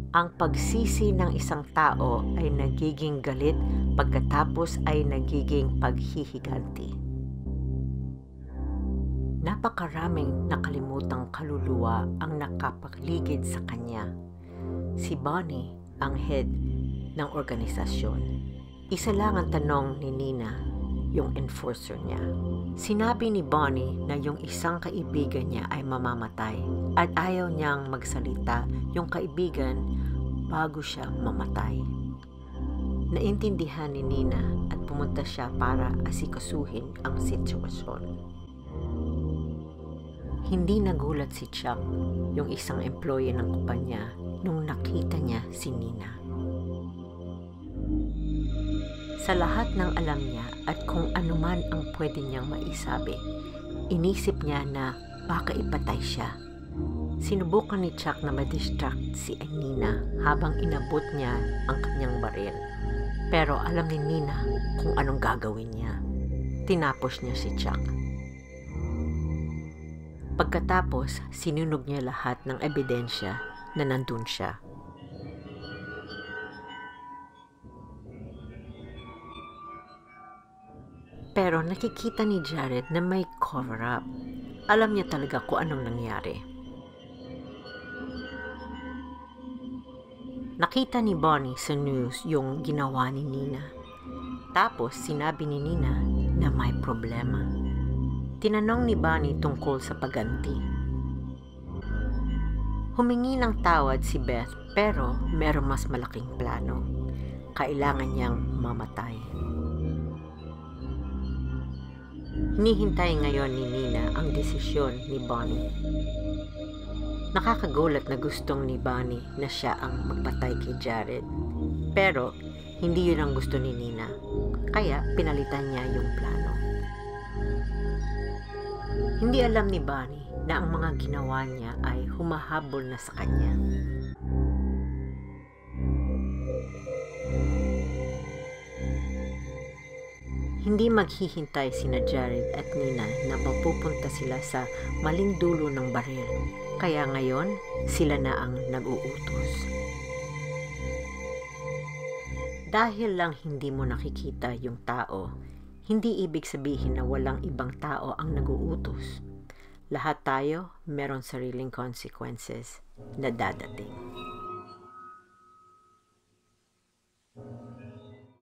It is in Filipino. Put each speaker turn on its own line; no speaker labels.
Ang pagsisi ng isang tao ay nagiging galit pagkatapos ay nagiging paghihiganti. Napakaraming nakalimutang kaluluwa ang nakapaligid sa kanya. Si Bonnie ang head ng organisasyon. Isa lang ang tanong ni Nina, yung enforcer niya. Sinabi ni Bonnie na yung isang kaibigan niya ay mamamatay at ayaw niyang magsalita yung kaibigan bago siya mamatay. Naintindihan ni Nina at pumunta siya para asikasuhin ang sitwasyon. Hindi nagulat si Chuck, yung isang employee ng kumpanya, nung nakita niya si Nina. Sa lahat ng alam niya at kung anuman ang pwede niyang maisabi, inisip niya na baka ipatay siya. Sinubukan ni Chuck na ma-distract si Nina habang inabot niya ang kanyang baril. Pero alam ni Nina kung anong gagawin niya. Tinapos niya si Chuck. Pagkatapos, sinunog niya lahat ng ebidensya na nandun siya. Pero nakikita ni Jared na may cover-up. Alam niya talaga kung anong nangyari. Nakita ni Bonnie sa news yung ginawa ni Nina. Tapos sinabi ni Nina na may problema. Tinanong ni Bonnie tungkol sa pagganti. Humingi ng tawad si Beth pero meron mas malaking plano. Kailangan niyang mamatay. Hinihintay ngayon ni Nina ang desisyon ni Bonnie. Nakakagulat na gustong ni Bonnie na siya ang magpatay kay Jared. Pero hindi yun ang gusto ni Nina. Kaya pinalitan niya yung plano. Hindi alam ni Bonnie na ang mga ginawa niya ay humahabol na sa kanya. Hindi maghihintay sina Jared at Nina na mapupunta sila sa maling dulo ng baril. Kaya ngayon, sila na ang nag-uutos. Dahil lang hindi mo nakikita yung tao, hindi ibig sabihin na walang ibang tao ang nag-uutos. Lahat tayo meron sariling consequences na dadating.